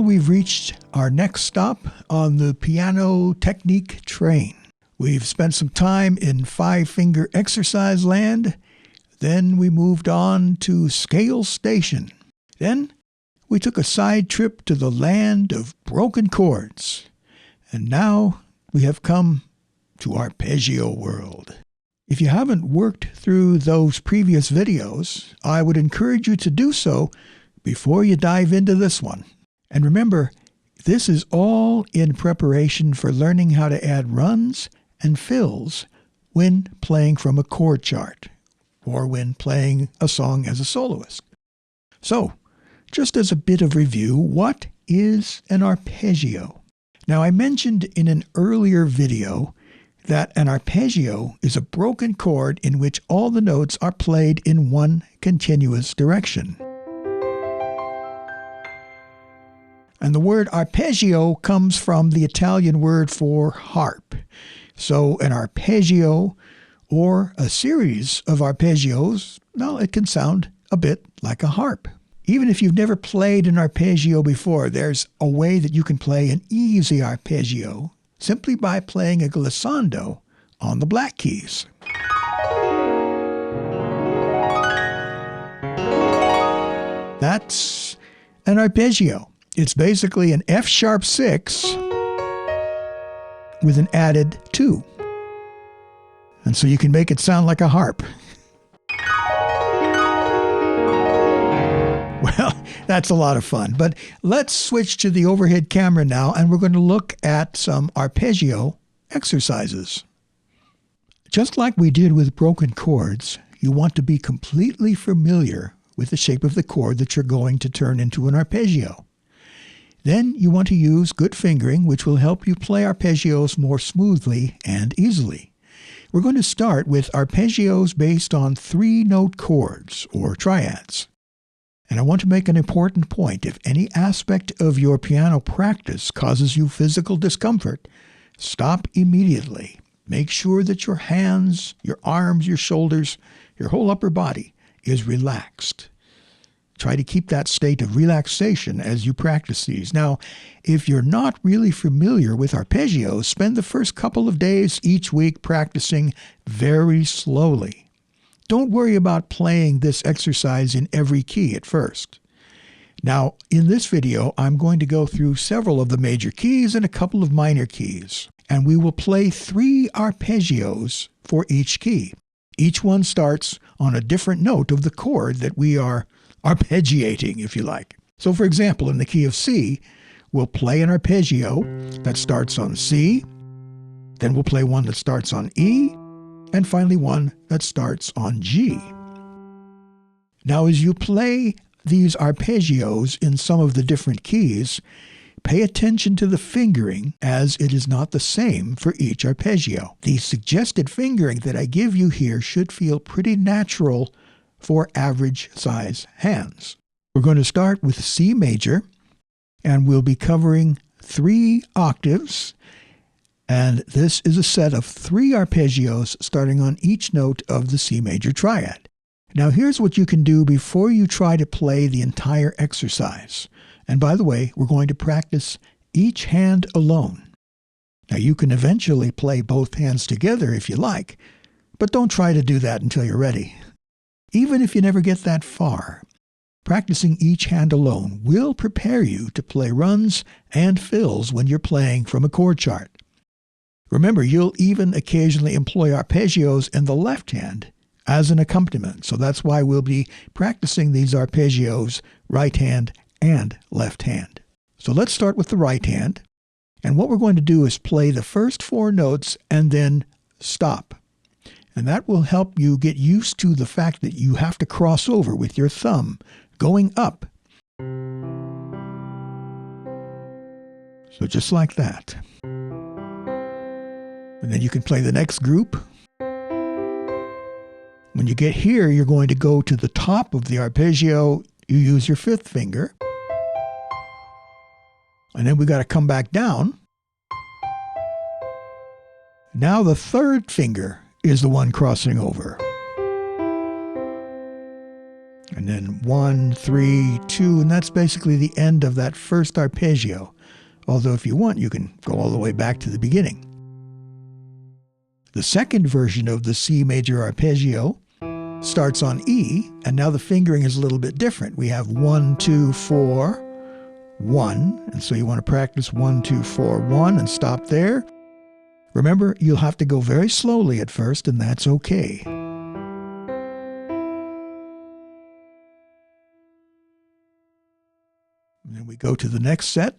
we've reached our next stop on the piano technique train. We've spent some time in five-finger exercise land. Then we moved on to scale station. Then we took a side trip to the land of broken chords. And now we have come to Arpeggio world. If you haven't worked through those previous videos, I would encourage you to do so before you dive into this one. And remember, this is all in preparation for learning how to add runs and fills when playing from a chord chart or when playing a song as a soloist. So, just as a bit of review, what is an arpeggio? Now, I mentioned in an earlier video that an arpeggio is a broken chord in which all the notes are played in one continuous direction. And the word arpeggio comes from the Italian word for harp. So an arpeggio or a series of arpeggios, well, it can sound a bit like a harp. Even if you've never played an arpeggio before, there's a way that you can play an easy arpeggio simply by playing a glissando on the black keys. That's an arpeggio. It's basically an F sharp 6 with an added 2. And so you can make it sound like a harp. Well, that's a lot of fun. But let's switch to the overhead camera now, and we're going to look at some arpeggio exercises. Just like we did with broken chords, you want to be completely familiar with the shape of the chord that you're going to turn into an arpeggio. Then you want to use good fingering, which will help you play arpeggios more smoothly and easily. We're going to start with arpeggios based on 3-note chords, or triads. And I want to make an important point. If any aspect of your piano practice causes you physical discomfort, stop immediately. Make sure that your hands, your arms, your shoulders, your whole upper body is relaxed. Try to keep that state of relaxation as you practice these. Now, if you're not really familiar with arpeggios, spend the first couple of days each week practicing very slowly. Don't worry about playing this exercise in every key at first. Now, in this video, I'm going to go through several of the major keys and a couple of minor keys. And we will play 3 arpeggios for each key. Each one starts on a different note of the chord that we are arpeggiating, if you like. So for example, in the key of C, we'll play an arpeggio that starts on C, then we'll play one that starts on E, and finally one that starts on G. Now as you play these arpeggios in some of the different keys, pay attention to the fingering, as it is not the same for each arpeggio. The suggested fingering that I give you here should feel pretty natural for average size hands. We're going to start with C major, and we'll be covering 3 octaves. And this is a set of 3 arpeggios starting on each note of the C major triad. Now here's what you can do before you try to play the entire exercise. And by the way, we're going to practice each hand alone. Now you can eventually play both hands together if you like, but don't try to do that until you're ready. Even if you never get that far, practicing each hand alone will prepare you to play runs and fills when you're playing from a chord chart. Remember, you'll even occasionally employ arpeggios in the left hand as an accompaniment, so that's why we'll be practicing these arpeggios right hand and left hand. So let's start with the right hand, and what we're going to do is play the first 4 notes and then stop. And that will help you get used to the fact that you have to cross over with your thumb going up. So just like that. And then you can play the next group. When you get here, you're going to go to the top of the arpeggio. You use your 5th finger. And then we got to come back down. Now the 3rd finger is the one crossing over. And then 1, 3, 2, and that's basically the end of that first arpeggio. Although if you want, you can go all the way back to the beginning. The second version of the C major arpeggio starts on E, and now the fingering is a little bit different. We have 1, 2, 4, 1, and so you want to practice 1, 2, 4, 1 and stop there. Remember, you'll have to go very slowly at first, and that's okay. And then we go to the next set.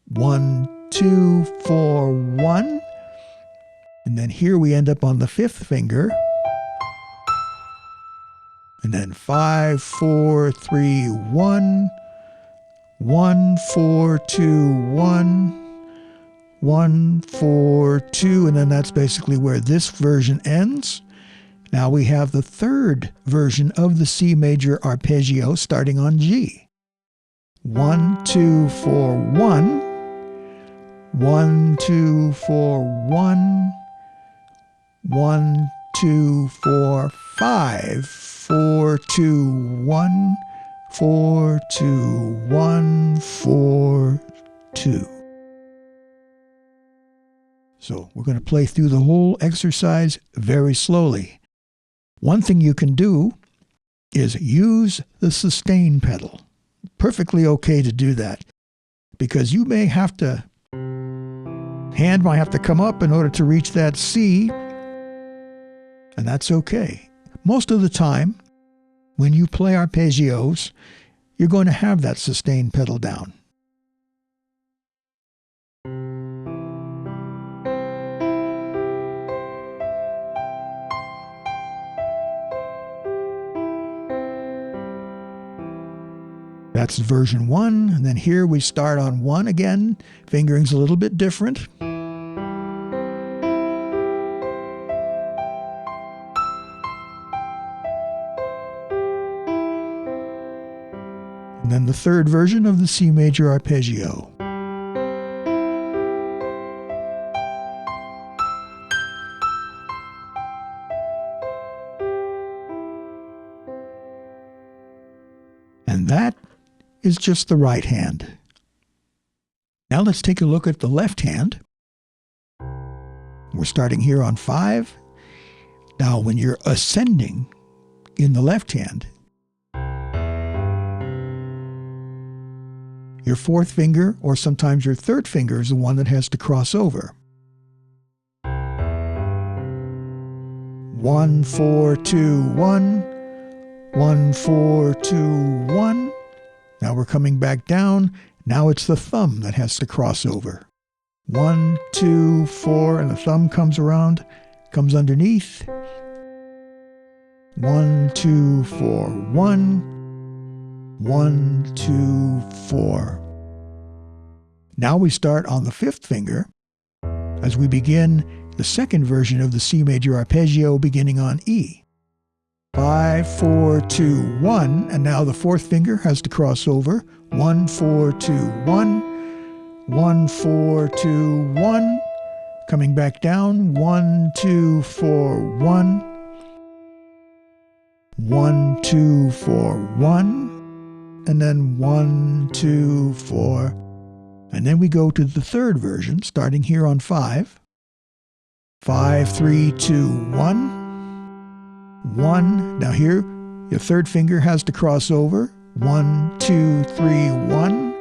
1, 2, 4, 1. And then here we end up on the fifth finger. And then 5, 4, 3, 1. 1, 4, 2, 1. 1, 4, 2. And then that's basically where this version ends. Now we have the third version of the C major arpeggio starting on G. 1, 2, 4, 1. 1, 2, 4, 1. 1, 2, 4, 5. 4, 2, 1. 4, 2, 1. 4, 2. So we're going to play through the whole exercise very slowly. One thing you can do is use the sustain pedal. Perfectly okay to do that, because you may have to, hand might have to come up in order to reach that C, and that's okay. Most of the time, when you play arpeggios, you're going to have that sustain pedal down. That's version 1, and then here we start on 1 again. Fingering's a little bit different. And then the third version of the C major arpeggio. And that is just the right hand. Now let's take a look at the left hand. We're starting here on 5. Now when you're ascending in the left hand, your fourth finger, or sometimes your third finger, is the one that has to cross over. 1, 4, 2, 1. 1, 4, 2, 1. Now we're coming back down. Now it's the thumb that has to cross over. 1, 2, 4, and the thumb comes around, comes underneath. 1, 2, 4, 1. 1, 2, 4. Now we start on the fifth finger as we begin the second version of the C major arpeggio beginning on E. 5, 4, 2, 1, and now the fourth finger has to cross over. 1, 4, 2, 1. 1, 4, 2, 1. Coming back down. 1, 2, 4, 1. 1, 2, 4, 1. And then 1, 2, 4. And then we go to the third version, starting here on 5. 5, 3, 2, 1. 1. Now here, your third finger has to cross over. 1, 2, 3, 1.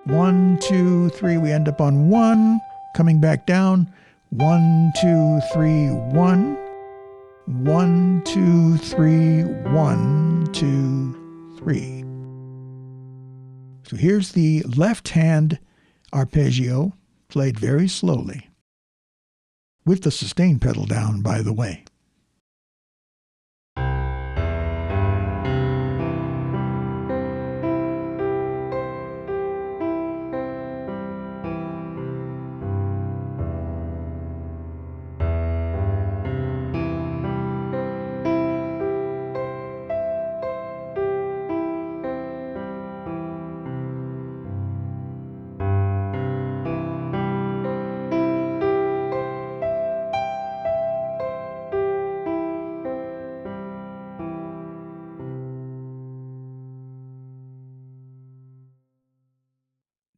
1, 2, 3. We end up on 1. Coming back down. 1, 2, 3, 1. 1, 2, 3, 1, 2, 3. So here's the left hand arpeggio played very slowly, with the sustain pedal down, by the way.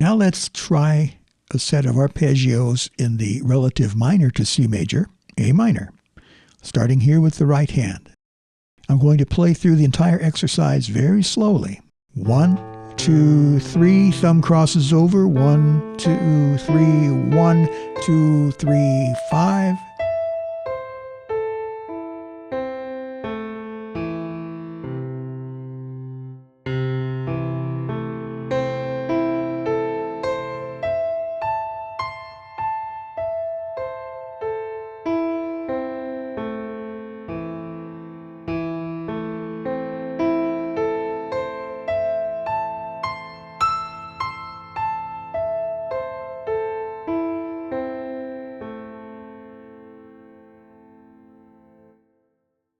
Now let's try a set of arpeggios in the relative minor to C major, A minor, starting here with the right hand. I'm going to play through the entire exercise very slowly. 1, 2, 3, thumb crosses over. 1, 2, 3, 1, 2, 3, 5.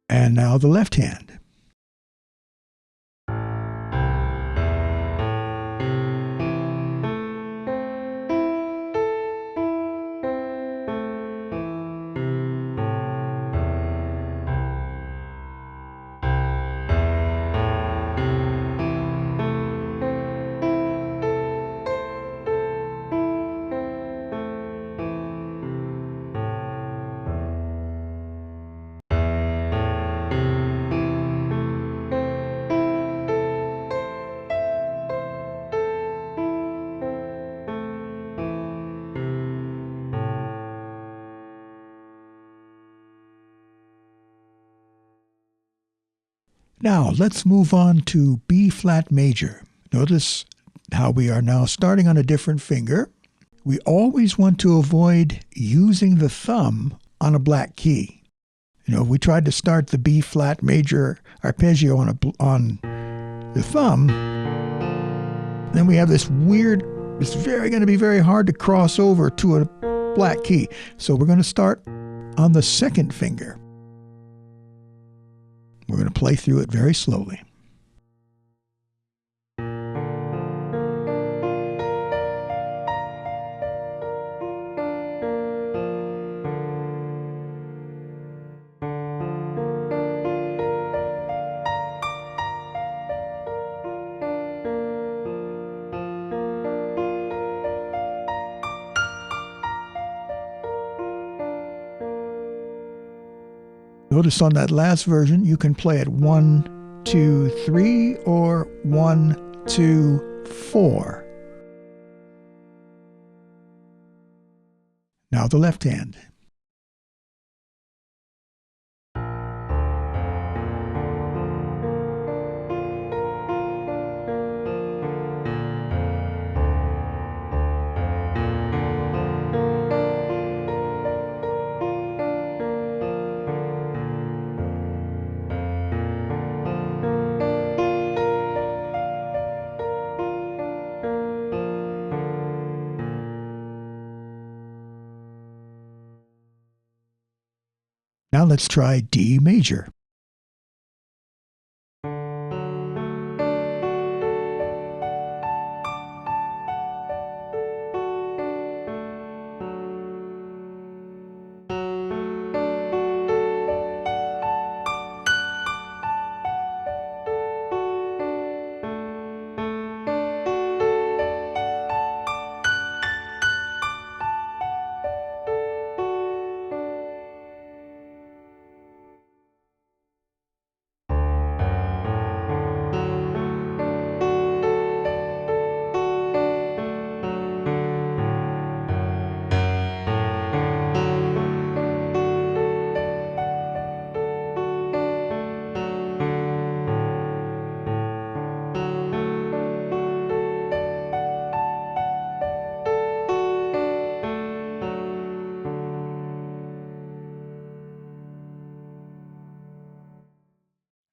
And now the left hand. Now let's move on to B flat major. Notice how we are now starting on a different finger. We always want to avoid using the thumb on a black key. If we tried to start the B flat major arpeggio on the thumb, then we have this weird, it's going to be very hard to cross over to a black key. So we're going to start on the second finger. We're going to play through it very slowly. Notice on that last version, you can play it 1, 2, 3, or 1, 2, 4. Now the left hand. Now let's try D major.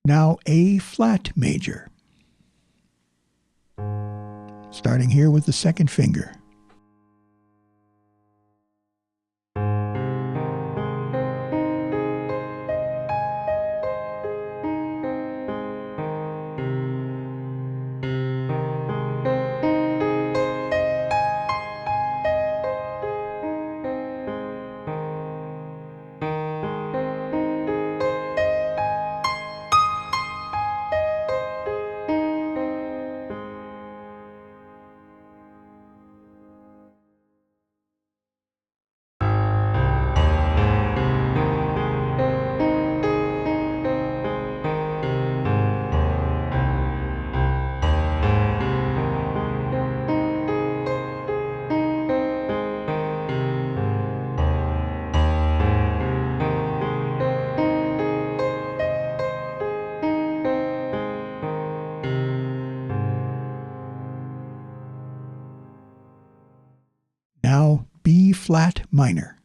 Now A flat major. Starting here with the second finger. flat minor.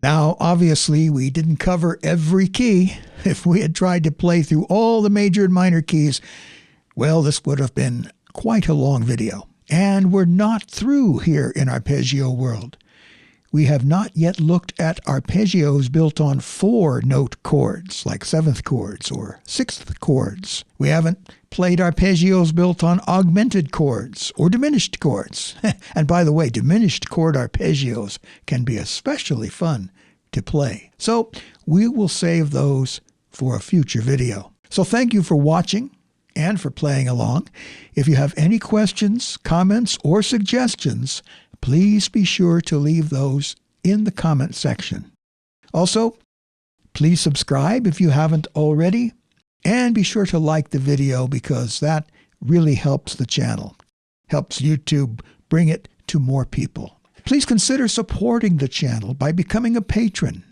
Now, obviously, we didn't cover every key. If we had tried to play through all the major and minor keys, well, this would have been quite a long video. And we're not through here in Arpeggio world. We have not yet looked at arpeggios built on 4-note chords, like 7th chords or 6th chords. We haven't played arpeggios built on augmented chords or diminished chords. And by the way, diminished chord arpeggios can be especially fun to play. So we will save those for a future video. So thank you for watching and for playing along. If you have any questions, comments, or suggestions, please be sure to leave those in the comment section. Also, please subscribe if you haven't already, and be sure to like the video because that really helps the channel, helps YouTube bring it to more people. Please consider supporting the channel by becoming a patron.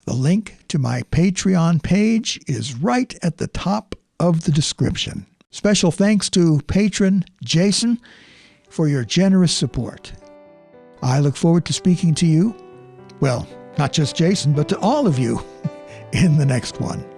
The link to my Patreon page is right at the top of the description. Special thanks to patron Jason for your generous support. I look forward to speaking to you, well, not just Jason, but to all of you in the next one.